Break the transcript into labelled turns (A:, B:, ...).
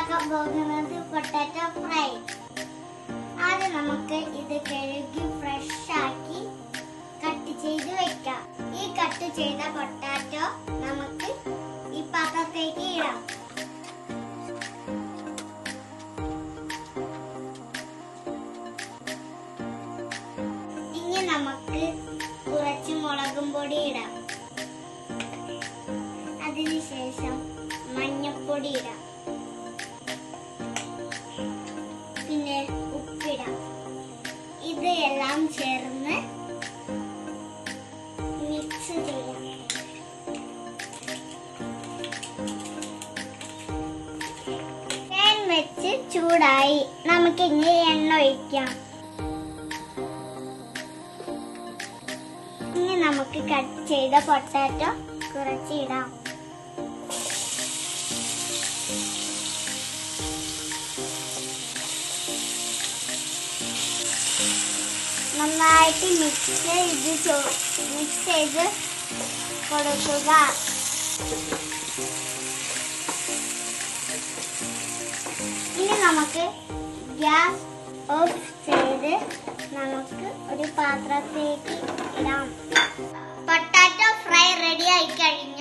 A: ഉണ്ടാക്കാൻ പോകുന്നത് potato fry. ആദ്യം നമുക്ക് ഇത് കഴുകി ഫ്രഷ് ആക്കി കട്ട് ചെയ്ത് വെക്കാം. ഈ കട്ട് ചെയ്ത പൊട്ടാറ്റോ നമുക്ക് ഈ പാത്രത്തേക്ക് ഇടാം. ഇനി നമുക്ക് കുറച്ച് മുളകും പൊടി ഇടാം. അതിനുശേഷം മഞ്ഞപ്പൊടി ഇടാം. പിന്നെ ഉപ്പിടാം. ഇത് എല്ലാം ചേർന്ന് മിക്സ് ചെയ്യാം. പാൻ വെച്ച് ചൂടായി. നമുക്ക് ഇനി എണ്ണ ഒഴിക്കാം. ഇനി നമുക്ക് കട്ട് ചെയ്ത പൊട്ടാറ്റോ കുറച്ച് ഇടാം. നന്നായിട്ട് മിക്സ് ചെയ്ത് കൊടുക്കുക. ഇനി നമുക്ക് ഗ്യാസ് ഓഫ് ചെയ്ത് നമുക്ക് ഒരു പാത്രത്തേക്ക് ഇടാം. പൊട്ടാറ്റോ ഫ്രൈ റെഡി ആയി കഴിഞ്ഞു.